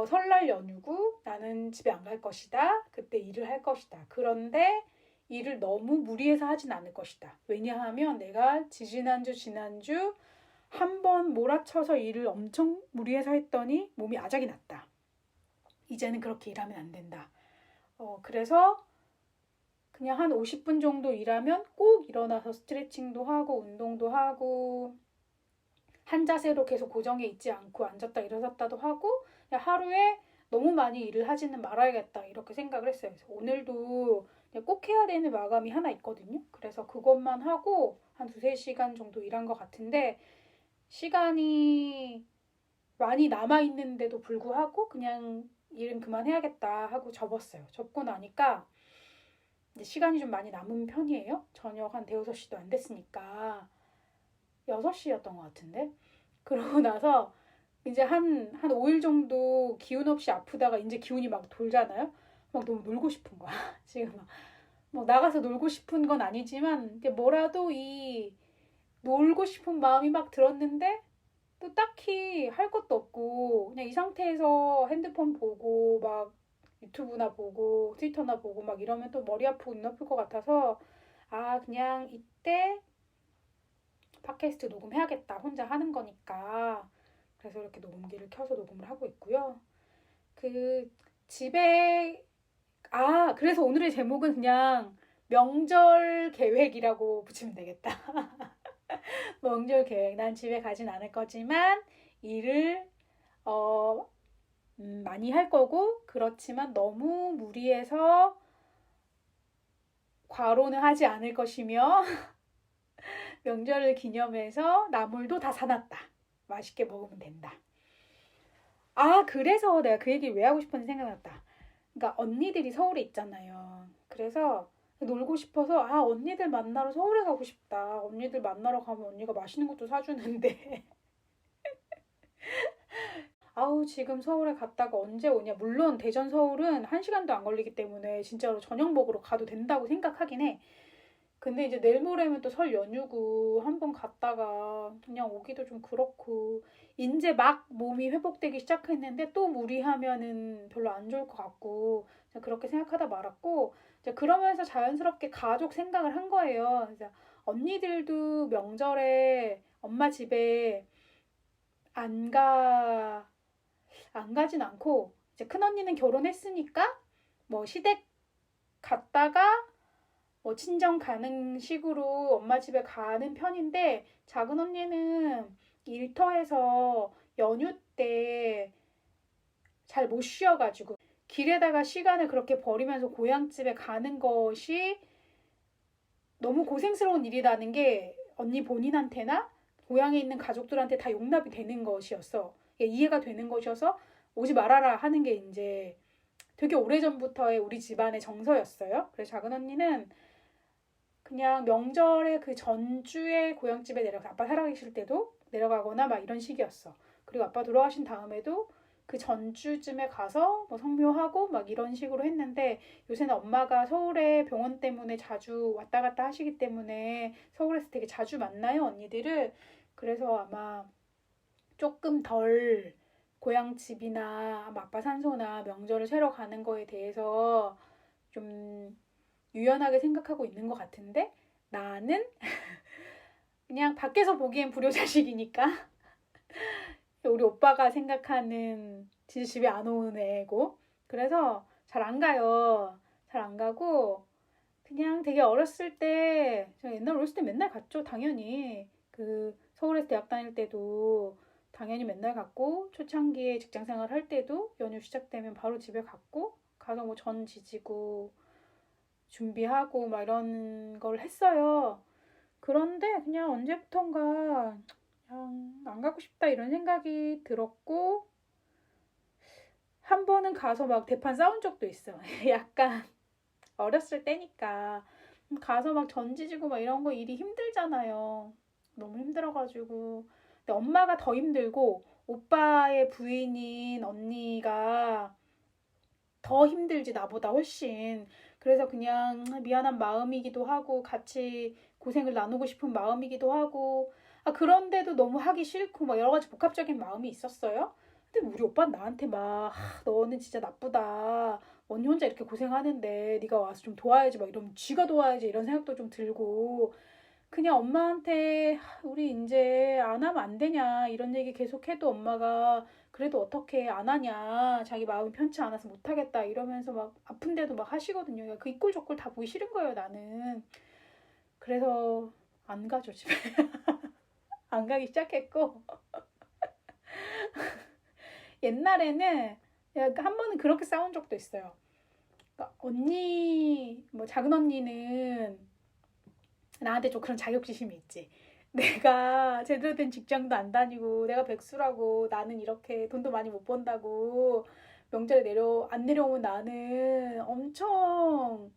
설날 연휴고 나는 집에 안 갈 것이다. 그때 일을 할 것이다. 그런데 일을 너무 무리해서 하진 않을 것이다. 왜냐하면 내가 지난주 한 번 몰아쳐서 일을 엄청 무리해서 했더니 몸이 아작이 났다. 이제는 그렇게 일하면 안 된다. 그래서 그냥 한 50분 정도 일하면 꼭 일어나서 스트레칭도 하고 운동도 하고 한 자세로 계속 고정해 있지 않고 앉았다 일어섰다도 하고 그냥 하루에 너무 많이 일을 하지는 말아야겠다 이렇게 생각을 했어요. 그래서 오늘도 꼭 해야 되는 마감이 하나 있거든요. 그래서 그것만 하고 한 2-3시간 정도 일한 것 같은데 시간이 많이 남아있는데도 불구하고 그냥 일은 그만해야겠다 하고 접었어요. 접고 나니까 이제 시간이 좀 많이 남은 편이에요. 저녁 한 5-6시도 안 됐으니까 6시였던 것 같은데 그러고 나서 이제 한 5일 정도 기운 없이 아프다가 이제 기운이 막 돌잖아요. 막 너무 놀고 싶은 거야. 지금 막 나가서 놀고 싶은 건 아니지만 뭐라도 이 놀고 싶은 마음이 막 들었는데 또 딱히 할 것도 없고 그냥 이 상태에서 핸드폰 보고 막 유튜브나 보고 트위터나 보고 막 이러면 또 머리 아프고 눈 아플 것 같아서 아 그냥 이때 팟캐스트 녹음해야겠다. 혼자 하는 거니까. 그래서 이렇게 녹음기를 켜서 녹음을 하고 있고요. 그 집에 그래서 오늘의 제목은 그냥 명절 계획이라고 붙이면 되겠다. 명절 계획. 난 집에 가진 않을 거지만 일을 많이 할 거고 그렇지만 너무 무리해서 과로는 하지 않을 것이며 명절을 기념해서 나물도 다 사놨다. 맛있게 먹으면 된다. 그래서 내가 그 얘기를 왜 하고 싶었는지 생각났다. 그러니까 언니들이 서울에 있잖아요. 그래서 놀고 싶어서 언니들 만나러 서울에 가고 싶다. 언니들 만나러 가면 언니가 맛있는 것도 사주는데 지금 서울에 갔다가 언제 오냐. 물론 대전 서울은 1시간도 안 걸리기 때문에 진짜로 저녁 먹으러 가도 된다고 생각하긴 해. 근데 이제 내일 모레면 또 설 연휴고 한번 갔다가 그냥 오기도 좀 그렇고 이제 막 몸이 회복되기 시작했는데 또 무리하면은 별로 안 좋을 것 같고 그렇게 생각하다 말았고 그러면서 자연스럽게 가족 생각을 한 거예요. 그래서 언니들도 명절에 엄마 집에 안 가진 않고 이제 큰언니는 결혼했으니까 뭐 시댁 갔다가 뭐 친정 가는 식으로 엄마 집에 가는 편인데 작은 언니는 일터에서 연휴 때 잘 못 쉬어가지고 길에다가 시간을 그렇게 버리면서 고향집에 가는 것이 너무 고생스러운 일이라는 게 언니 본인한테나 고향에 있는 가족들한테 다 용납이 되는 것이었어. 이해가 되는 것이어서 오지 말아라 하는 게 이제 되게 오래전부터의 우리 집안의 정서였어요. 그래서 작은 언니는 그냥 명절에 그 전주에 고향집에 내려가 아빠 살아계실 때도 내려가거나 막 이런 식이었어. 그리고 아빠 돌아가신 다음에도 그 전주쯤에 가서 뭐 성묘하고 막 이런 식으로 했는데 요새는 엄마가 서울에 병원 때문에 자주 왔다 갔다 하시기 때문에 서울에서 되게 자주 만나요, 언니들을. 그래서 아마 조금 덜 고향집이나 아빠 산소나 명절을 새러 가는 거에 대해서 좀 유연하게 생각하고 있는 것 같은데 나는 그냥 밖에서 보기엔 불효자식이니까 우리 오빠가 생각하는 진짜 집에 안 오는 애고 그래서 잘 안 가요. 잘 안 가고 그냥 되게 어렸을 때 제가 옛날 어렸을 때 맨날 갔죠. 당연히 그 서울에서 대학 다닐 때도 당연히 맨날 갔고 초창기에 직장생활 할 때도 연휴 시작되면 바로 집에 갔고 가서 뭐 전 지지고 준비하고 막 이런 걸 했어요. 그런데 그냥 언제부턴가 그냥 안 가고 싶다 이런 생각이 들었고 한 번은 가서 막 대판 싸운 적도 있어. 약간 어렸을 때니까 가서 막 전지지고 막 이런 거 일이 힘들잖아요. 너무 힘들어가지고 근데 엄마가 더 힘들고 오빠의 부인인 언니가 더 힘들지 나보다 훨씬. 그래서 그냥 미안한 마음이기도 하고 같이 고생을 나누고 싶은 마음이기도 하고 그런데도 너무 하기 싫고 막 여러 가지 복합적인 마음이 있었어요. 근데 우리 오빠는 나한테 막 너는 진짜 나쁘다. 언니 혼자 이렇게 고생하는데 네가 와서 좀 도와야지 막 이러면 쥐가 도와야지 이런 생각도 좀 들고 그냥 엄마한테 우리 이제 안 하면 안 되냐 이런 얘기 계속 해도 엄마가 그래도 어떻게 안 하냐 자기 마음이 편치 않아서 못하겠다 이러면서 막 아픈데도 막 하시거든요. 그 이꼴 저꼴 다 보기 싫은 거예요 나는. 그래서 안 가죠 집에. 안 가기 시작했고 옛날에는 한 번은 그렇게 싸운 적도 있어요. 그러니까 언니 뭐 작은 언니는 나한테 좀 그런 자격지심이 있지. 내가 제대로 된 직장도 안 다니고 내가 백수라고 나는 이렇게 돈도 많이 못 번다고 명절에 안 내려오면 나는 엄청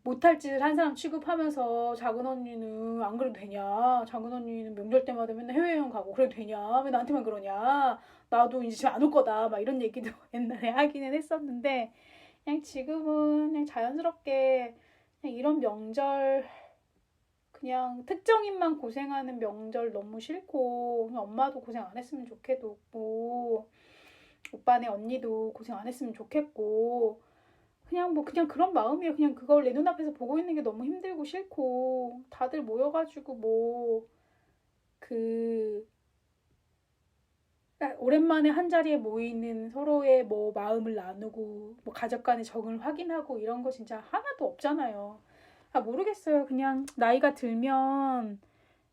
못할 짓을 한 사람 취급하면서 작은 언니는 안 그래도 되냐? 작은 언니는 명절 때마다 맨날 해외여행 가고 그래도 되냐? 왜 나한테만 그러냐? 나도 이제 집에 안 올 거다. 막 이런 얘기도 옛날에 하기는 했었는데 그냥 지금은 그냥 자연스럽게 그냥 이런 명절 그냥 특정인만 고생하는 명절 너무 싫고 그냥 엄마도 고생 안 했으면 좋겠고 오빠네 언니도 고생 안 했으면 좋겠고 그냥 뭐 그냥 그런 마음이에요. 그냥 그걸 내 눈앞에서 보고 있는 게 너무 힘들고 싫고 다들 모여가지고 뭐 그 오랜만에 한 자리에 모이는 서로의 뭐 마음을 나누고 뭐 가족 간의 정을 확인하고 이런 거 진짜 하나도 없잖아요. 모르겠어요. 그냥 나이가 들면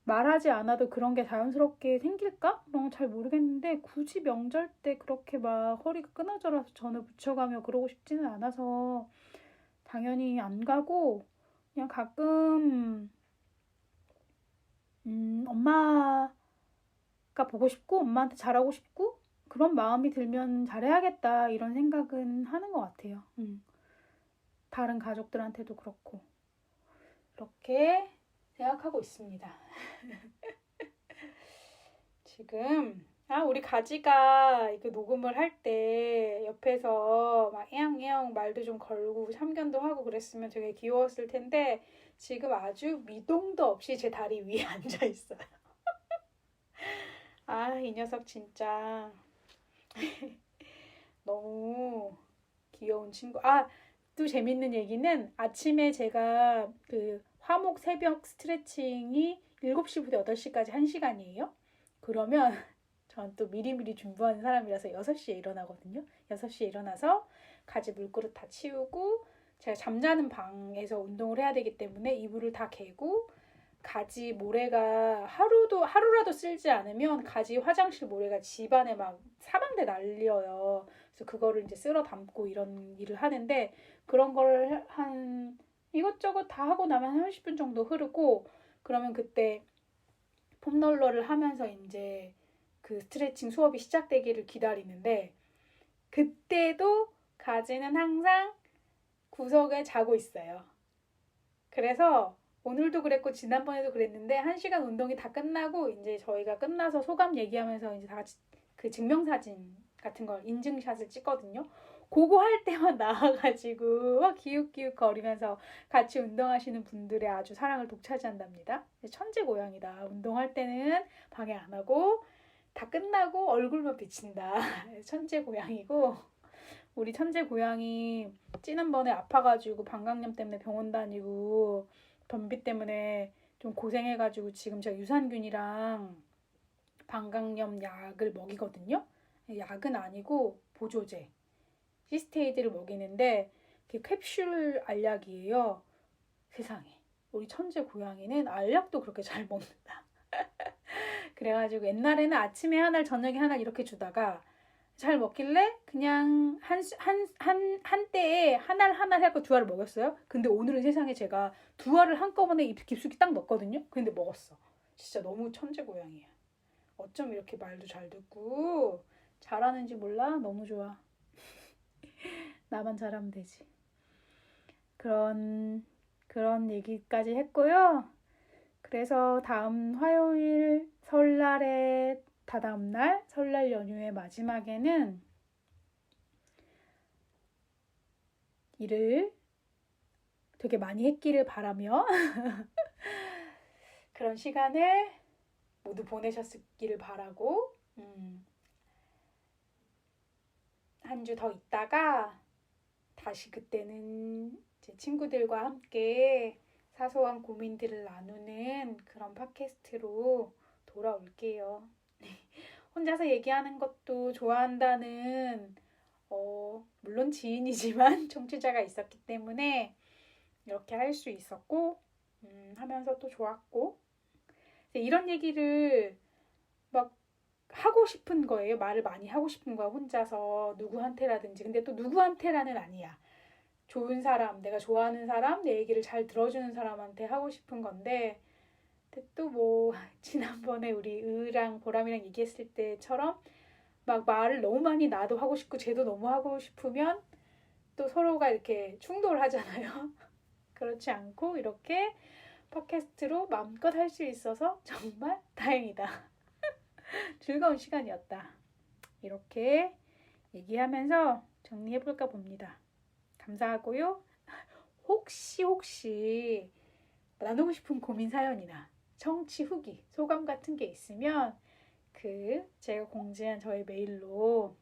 말하지 않아도 그런 게 자연스럽게 생길까? 그런 건 잘 모르겠는데 굳이 명절 때 그렇게 막 허리가 끊어져라서 전을 붙여가며 그러고 싶지는 않아서 당연히 안 가고 그냥 가끔 엄마가 보고 싶고 엄마한테 잘하고 싶고 그런 마음이 들면 잘해야겠다 이런 생각은 하는 것 같아요. 다른 가족들한테도 그렇고 그렇게 생각하고 있습니다. 지금 우리 가지가 이거 녹음을 할 때 옆에서 막 에앙에앙 말도 좀 걸고 참견도 하고 그랬으면 되게 귀여웠을 텐데 지금 아주 미동도 없이 제 다리 위에 앉아 있어요. 이 녀석 진짜 너무 귀여운 친구. 또 재밌는 얘기는 아침에 제가 그 화목 새벽 스트레칭이 7시부터 8시까지 1시간이에요. 그러면 전 또 미리미리 준비하는 사람이라서 6시에 일어나거든요. 6시에 일어나서 가지 물그릇 다 치우고 제가 잠자는 방에서 운동을 해야 되기 때문에 이불을 다 개고 가지 모래가 하루라도 쓸지 않으면 가지 화장실 모래가 집안에 막 사방대 날려요. 그래서 그거를 이제 쓸어 담고 이런 일을 하는데 그런 걸 한 이것저것 다 하고 나면 한 30분 정도 흐르고 그러면 그때 폼롤러를 하면서 이제 그 스트레칭 수업이 시작되기를 기다리는데 그때도 가지는 항상 구석에 자고 있어요. 그래서 오늘도 그랬고 지난번에도 그랬는데 1시간 운동이 다 끝나고 이제 저희가 끝나서 소감 얘기하면서 이제 다 같이 그 증명사진 같은 걸 인증샷을 찍거든요. 그거 할 때만 나와가지고 막 기웃기웃 거리면서 같이 운동하시는 분들의 아주 사랑을 독차지한답니다. 천재 고양이다. 운동할 때는 방해 안 하고 다 끝나고 얼굴만 비친다. 천재 고양이고, 우리 천재 고양이 지난번에 아파가지고 방광염 때문에 병원 다니고 변비 때문에 좀 고생해가지고 지금 제가 유산균이랑 방광염 약을 먹이거든요. 약은 아니고 보조제 시스테이드를 먹이는데 그게 캡슐 알약이에요. 세상에 우리 천재 고양이는 알약도 그렇게 잘 먹는다. 그래가지고 옛날에는 아침에 하나 저녁에 하나 이렇게 주다가 잘 먹길래 그냥 한 때에 하나 해갖고 2알을 먹였어요. 근데 오늘은 세상에 제가 2알을 한꺼번에 입 깊숙이 딱 넣었거든요. 근데 먹었어. 진짜 너무 천재 고양이야. 어쩜 이렇게 말도 잘 듣고 잘하는지 몰라. 너무 좋아. 나만 잘하면 되지. 그런 얘기까지 했고요. 그래서 다음 화요일 설날에 다다음 날 설날 연휴의 마지막에는 일을 되게 많이 했기를 바라며 그런 시간을 모두 보내셨기를 바라고 한 주 더 있다가 다시 그때는 제 친구들과 함께 사소한 고민들을 나누는 그런 팟캐스트로 돌아올게요. 혼자서 얘기하는 것도 좋아한다는 물론 지인이지만 청취자가 있었기 때문에 이렇게 할 수 있었고 하면서 또 좋았고 이런 얘기를 막 하고 싶은 거예요. 말을 많이 하고 싶은 거야. 혼자서 누구한테라든지. 근데 또 누구한테라는 아니야. 좋은 사람, 내가 좋아하는 사람, 내 얘기를 잘 들어주는 사람한테 하고 싶은 건데 또 뭐 지난번에 우리 으랑 보람이랑 얘기했을 때처럼 막 말을 너무 많이 나도 하고 싶고 쟤도 너무 하고 싶으면 또 서로가 이렇게 충돌하잖아요. 그렇지 않고 이렇게 팟캐스트로 마음껏 할 수 있어서 정말 다행이다. 즐거운 시간이었다. 이렇게 얘기하면서 정리해볼까 봅니다. 감사하고요. 혹시 나누고 싶은 고민 사연이나 청취 후기, 소감 같은 게 있으면 제가 공지한 저의 메일로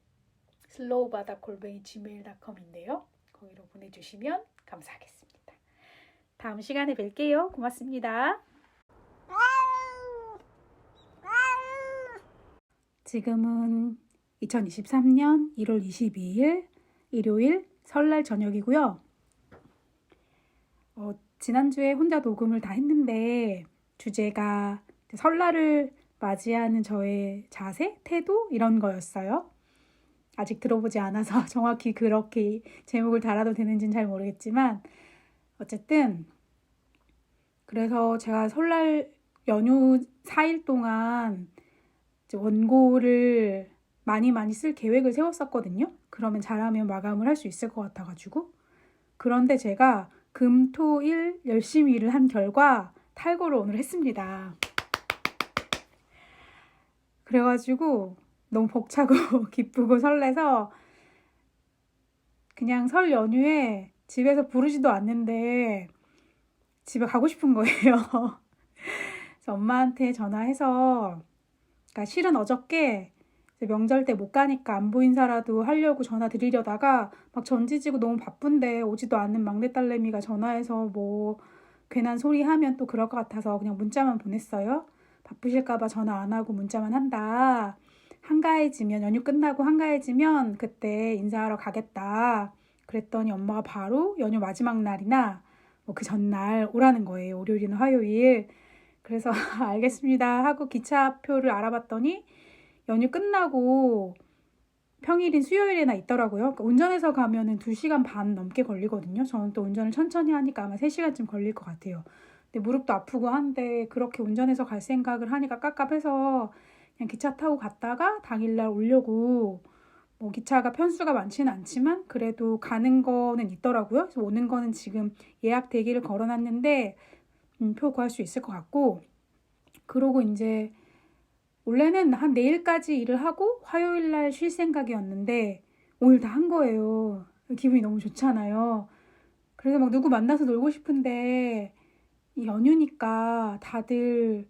slow바닥@gmail.com인데요. 거기로 보내주시면 감사하겠습니다. 다음 시간에 뵐게요. 고맙습니다. 지금은 2023년 1월 22일 일요일 설날 저녁이고요. 지난주에 혼자 녹음을 다 했는데 주제가 설날을 맞이하는 저의 자세, 태도 이런 거였어요. 아직 들어보지 않아서 정확히 그렇게 제목을 달아도 되는지는 잘 모르겠지만 어쨌든 그래서 제가 설날 연휴 4일 동안 원고를 많이 쓸 계획을 세웠었거든요. 그러면 잘하면 마감을 할 수 있을 것 같아가지고 그런데 제가 금, 토, 일 열심히 일을 한 결과 탈고를 오늘 했습니다. 그래가지고 너무 벅차고 기쁘고 설레서 그냥 설 연휴에 집에서 부르지도 않는데 집에 가고 싶은 거예요. 그래서 엄마한테 전화해서 그러니까 실은 어저께 명절 때 못 가니까 안부 인사라도 하려고 전화 드리려다가 막 전지지고 너무 바쁜데 오지도 않는 막내딸내미가 전화해서 뭐 괜한 소리 하면 또 그럴 것 같아서 그냥 문자만 보냈어요. 바쁘실까봐 전화 안 하고 문자만 한다. 한가해지면 연휴 끝나고 한가해지면 그때 인사하러 가겠다. 그랬더니 엄마가 바로 연휴 마지막 날이나 뭐 그 전날 오라는 거예요. 월요일이나 화요일. 그래서 알겠습니다 하고 기차표를 알아봤더니 연휴 끝나고 평일인 수요일에나 있더라고요. 그러니까 운전해서 가면은 2시간 반 넘게 걸리거든요. 저는 또 운전을 천천히 하니까 아마 3시간쯤 걸릴 것 같아요. 근데 무릎도 아프고 한데 그렇게 운전해서 갈 생각을 하니까 깝깝해서 그냥 기차 타고 갔다가 당일날 오려고 뭐 기차가 편수가 많지는 않지만 그래도 가는 거는 있더라고요. 그래서 오는 거는 지금 예약 대기를 걸어놨는데 표 구할 수 있을 것 같고, 그러고 이제 원래는 한 내일까지 일을 하고 화요일 날 쉴 생각이었는데 오늘 다 한 거예요. 기분이 너무 좋잖아요. 그래서 막 누구 만나서 놀고 싶은데 이 연휴니까 다들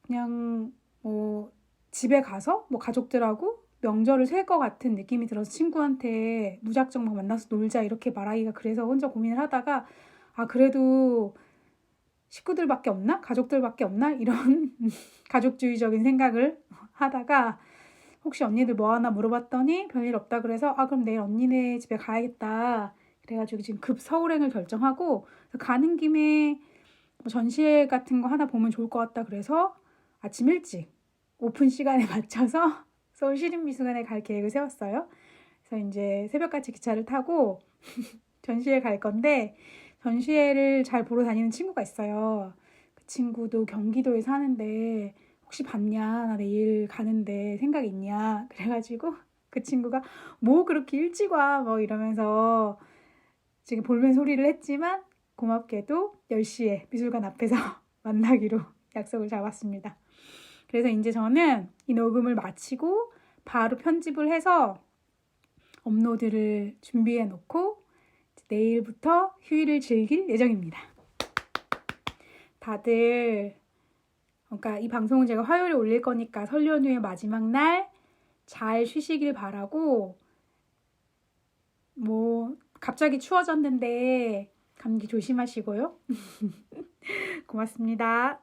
그냥 뭐 집에 가서 뭐 가족들하고 명절을 셀 것 같은 느낌이 들어서 친구한테 무작정 막 만나서 놀자 이렇게 말하기가 그래서 혼자 고민을 하다가, 아 그래도 식구들밖에 없나? 가족들밖에 없나? 이런 가족주의적인 생각을 하다가 혹시 언니들 뭐 하나 물어봤더니 별일 없다 그래서 아 그럼 내일 언니네 집에 가야겠다. 그래가지고 지금 급 서울행을 결정하고 가는 김에 뭐 전시회 같은 거 하나 보면 좋을 것 같다 그래서 아침 일찍 오픈 시간에 맞춰서 서울 시립미술관에 갈 계획을 세웠어요. 그래서 이제 새벽같이 기차를 타고 전시회 갈 건데, 전시회를 잘 보러 다니는 친구가 있어요. 그 친구도 경기도에 사는데 혹시 봤냐? 나 내일 가는데 생각 있냐? 그래가지고 그 친구가 뭐 그렇게 일찍 와? 뭐 이러면서 지금 볼멘 소리를 했지만 고맙게도 10시에 미술관 앞에서 만나기로 약속을 잡았습니다. 그래서 이제 저는 이 녹음을 마치고 바로 편집을 해서 업로드를 준비해 놓고 내일부터 휴일을 즐길 예정입니다. 다들 그러니까 이 방송은 제가 화요일에 올릴 거니까 설 연휴의 마지막 날 잘 쉬시길 바라고, 뭐 갑자기 추워졌는데 감기 조심하시고요. 고맙습니다.